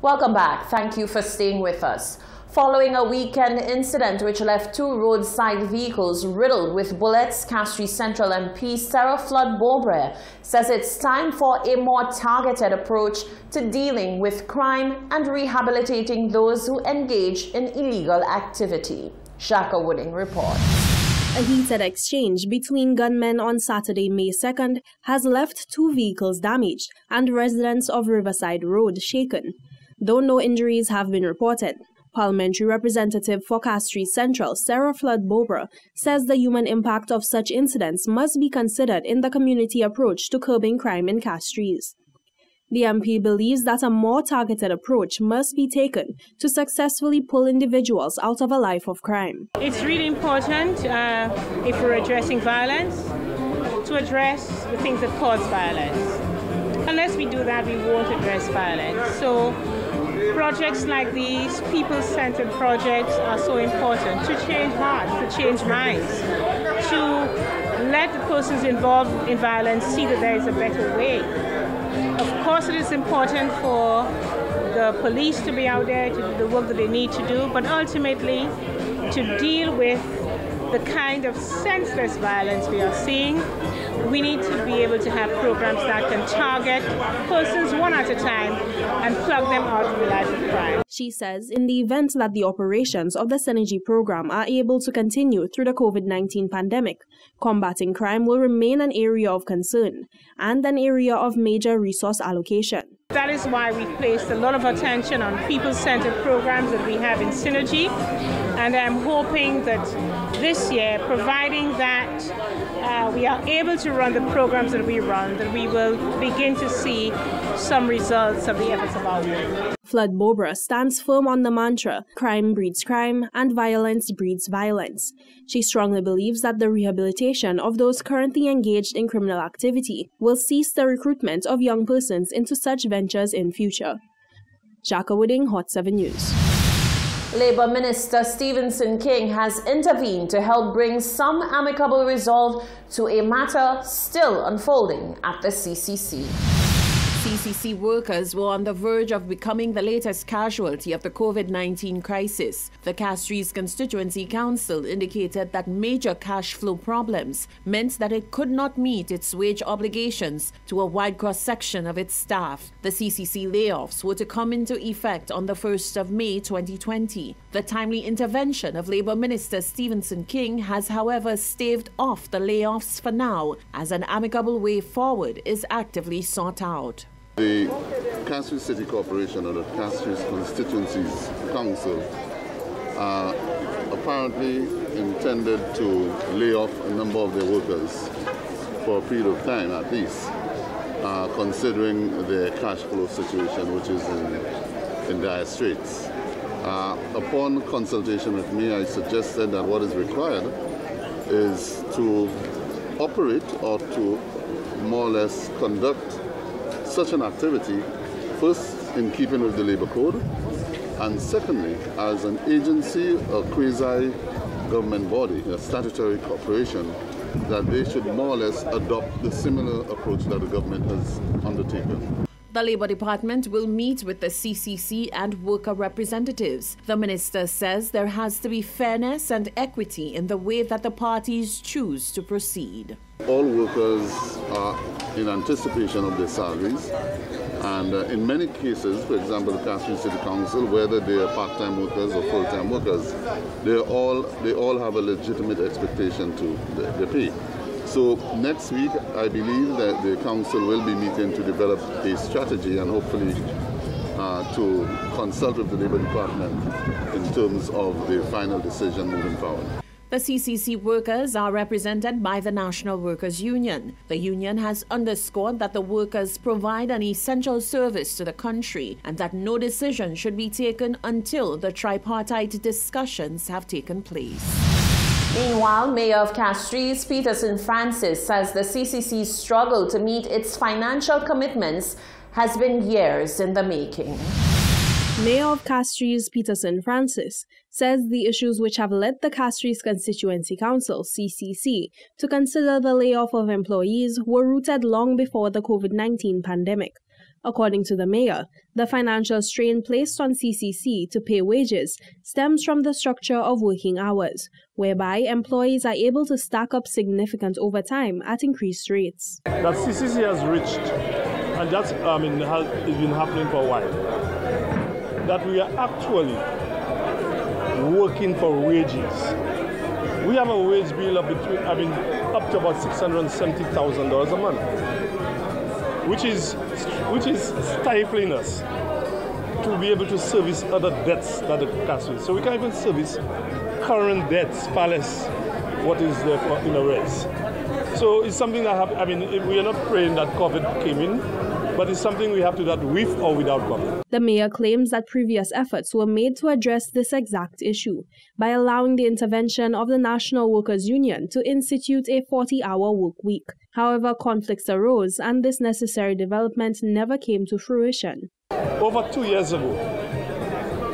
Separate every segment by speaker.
Speaker 1: Welcome back. Thank you for staying with us. Following a weekend incident which left 2 roadside vehicles riddled with bullets, Castries Central MP Sarah Flood-Bowbray says it's time for a more targeted approach to dealing with crime and rehabilitating those who engage in illegal activity. Shaka Wooding reports.
Speaker 2: A heated exchange between gunmen on Saturday, May 2nd, has left 2 vehicles damaged and residents of Riverside Road shaken, though no injuries have been reported. Parliamentary representative for Castries Central, Sarah Flood-Bowbray, says the human impact of such incidents must be considered in the community approach to curbing crime in Castries. The MP believes that a more targeted approach must be taken to successfully pull individuals out of a life of crime.
Speaker 3: It's really important, if we're addressing violence, to address the things that cause violence. Unless we do that, we won't address violence. So projects like these, people-centered projects, are so important to change hearts, to change minds, to let the persons involved in violence see that there is a better way. Of course, it is important for the police to be out there to do the work that they need to do, but ultimately to deal with the kind of senseless violence we are seeing, we need to be able to have programs that can target persons one at a time and plug them out of the life of crime.
Speaker 2: She says in the event that the operations of the Synergy program are able to continue through the COVID-19 pandemic, combating crime will remain an area of concern and an area of major resource allocation.
Speaker 3: That is why we've placed a lot of attention on people-centered programs that we have in Synergy, and I'm hoping that this year, providing that we are able to run the programs that we run, that we will begin to see some results of the efforts of our work.
Speaker 2: Flood-Bowbray stands firm on the mantra, crime breeds crime and violence breeds violence. She strongly believes that the rehabilitation of those currently engaged in criminal activity will cease the recruitment of young persons into such ventures in future. Shaka Wooding, Hot 7 News.
Speaker 1: Labour Minister Stephenson King has intervened to help bring some amicable resolve to a matter still unfolding at the CCC.
Speaker 4: CCC workers were on the verge of becoming the latest casualty of the COVID-19 crisis. The Castries Constituency Council indicated that major cash flow problems meant that it could not meet its wage obligations to a wide cross-section of its staff. The CCC layoffs were to come into effect on the 1st of May 2020. The timely intervention of Labour Minister Stephenson King has, however, staved off the layoffs for now, as an amicable way forward is actively sought out.
Speaker 5: The Castries City Corporation or the Castries Constituencies Council apparently intended to lay off a number of their workers for a period of time at least, considering their cash flow situation, which is in dire straits. Upon consultation with me, I suggested that what is required is to operate or to more or less conduct such an activity, first in keeping with the Labour Code, and secondly, as an agency, a quasi-government body, a statutory corporation, that they should more or less adopt the similar approach that the government has undertaken.
Speaker 4: The Labour Department will meet with the CCC and worker representatives. The minister says there has to be fairness and equity in the way that the parties choose to proceed.
Speaker 5: All workers are in anticipation of their salaries, and in many cases, for example, the Castries City Council, whether they are part-time workers or full-time workers, they all have a legitimate expectation to their pay. So next week, I believe that the council will be meeting to develop a strategy and hopefully to consult with the Labour Department in terms of the final decision moving forward.
Speaker 4: The CCC workers are represented by the National Workers' Union. The union has underscored that the workers provide an essential service to the country and that no decision should be taken until the tripartite discussions have taken place.
Speaker 1: Meanwhile, Mayor of Castries, Peterson Francis, says the CCC's struggle to meet its financial commitments has been years in the making.
Speaker 2: Mayor of Castries, Peterson Francis, says the issues which have led the Castries Constituency Council, CCC, to consider the layoff of employees were rooted long before the COVID-19 pandemic. According to the mayor, the financial strain placed on CCC to pay wages stems from the structure of working hours, whereby employees are able to stack up significant overtime at increased rates.
Speaker 6: That CCC has reached, and that's it's been happening for a while, that we are actually working for wages. We have a wage bill of up to about $670,000 a month, which is stifling us to be able to service other debts that the Castres. So we can't even service current debts, palace, what is there in the rest. So it's something that we are not praying that COVID came in, but it's something we have to do that with or without COVID.
Speaker 2: The mayor claims that previous efforts were made to address this exact issue by allowing the intervention of the National Workers' Union to institute a 40-hour work week. However, conflicts arose and this necessary development never came to fruition.
Speaker 6: Over 2 years ago,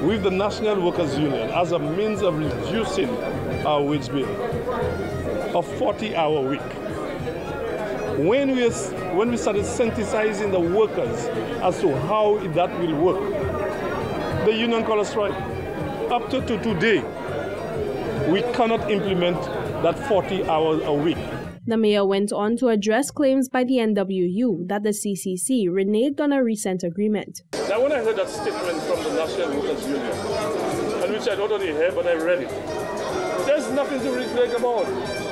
Speaker 6: with the National Workers' Union, as a means of reducing our wage bill, a 40-hour week, when we started sensitizing the workers as to how that will work, the union called a strike. Up to today, we cannot implement that 40 hours a week.
Speaker 2: The mayor went on to address claims by the NWU that the CCC reneged on a recent agreement.
Speaker 6: Now, when I heard that statement from the National Workers' Union, and which I not only heard, but I read it, there's nothing to reflect about.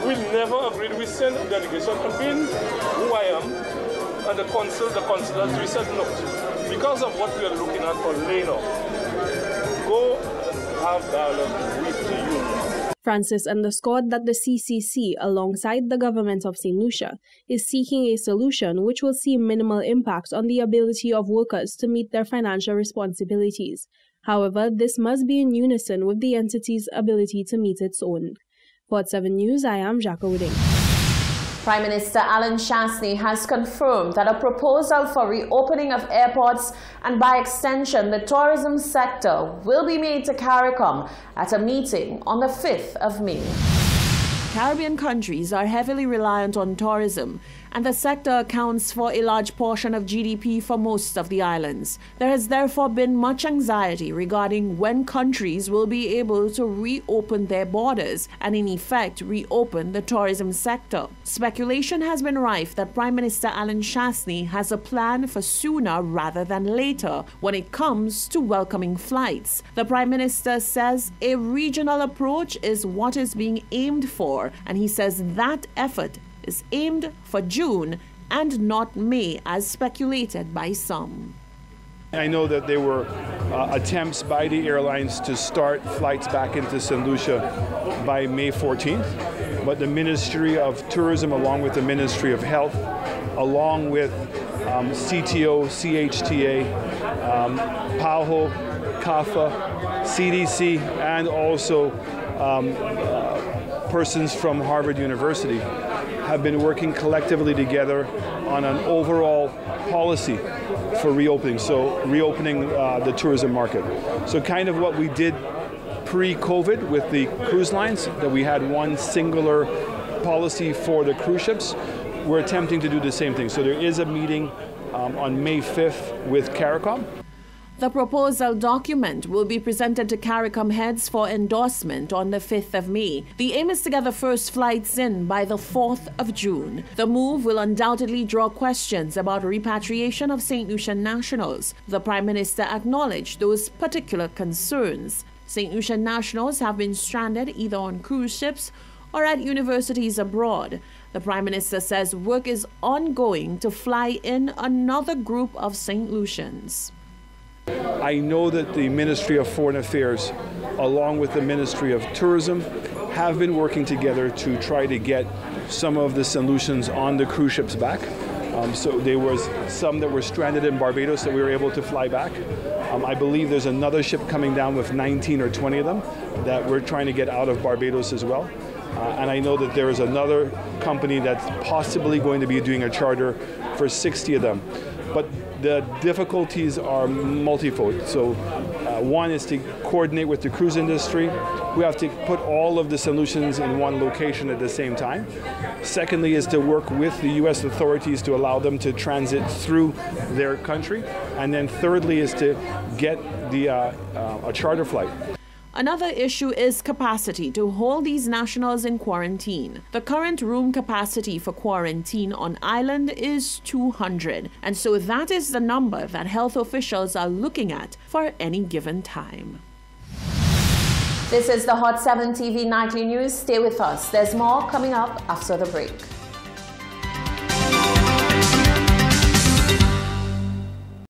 Speaker 6: We never agreed. We sent a delegation, and being who I am, and the consulars, we said, look, because of what we are looking at for laying off, go have dialogue with the union.
Speaker 2: Francis underscored that the CCC, alongside the government of St. Lucia, is seeking a solution which will see minimal impact on the ability of workers to meet their financial responsibilities. However, this must be in unison with the entity's ability to meet its own. Port 7 News, I am Jacques Wooding.
Speaker 1: Prime Minister Alan Chastanet has confirmed that a proposal for reopening of airports and by extension the tourism sector will be made to CARICOM at a meeting on the 5th of May.
Speaker 4: Caribbean countries are heavily reliant on tourism, and the sector accounts for a large portion of GDP for most of the islands. There has therefore been much anxiety regarding when countries will be able to reopen their borders and in effect reopen the tourism sector. Speculation has been rife that Prime Minister Alan Chastanet has a plan for sooner rather than later when it comes to welcoming flights. The Prime Minister says a regional approach is what is being aimed for, and he says that effort is aimed for June and not May, as speculated by some.
Speaker 7: I know that there were attempts by the airlines to start flights back into St. Lucia by May 14th, but the Ministry of Tourism, along with the Ministry of Health, along with CTO, CHTA, PAHO, CAFA, CDC, and also persons from Harvard University have been working collectively together on an overall policy for reopening, so reopening the tourism market. So kind of what we did pre-COVID with the cruise lines, that we had one singular policy for the cruise ships, we're attempting to do the same thing. So there is a meeting on May 5th with CARICOM.
Speaker 4: The proposal document will be presented to CARICOM heads for endorsement on the 5th of May. The aim is to get the first flights in by the 4th of June. The move will undoubtedly draw questions about repatriation of St. Lucian nationals. The Prime Minister acknowledged those particular concerns. St. Lucian nationals have been stranded either on cruise ships or at universities abroad. The Prime Minister says work is ongoing to fly in another group of St. Lucians.
Speaker 7: I know that the Ministry of Foreign Affairs, along with the Ministry of Tourism, have been working together to try to get some of the St. Lucians on the cruise ships back. So there was some that were stranded in Barbados that we were able to fly back. I believe there's another ship coming down with 19 or 20 of them that we're trying to get out of Barbados as well. And I know that there is another company that's possibly going to be doing a charter for 60 of them. But the difficulties are multifold. So one is to coordinate with the cruise industry. we have to put all of the solutions in one location at the same time. Secondly is to work with the U.S. authorities to allow them to transit through their country. And then thirdly is to get a charter flight.
Speaker 4: Another issue is capacity to hold these nationals in quarantine. The current room capacity for quarantine on island is 200, and so that is the number that health officials are looking at for any given time.
Speaker 1: This is the Hot 7 TV Nightly News. Stay with us. There's more coming up after the break.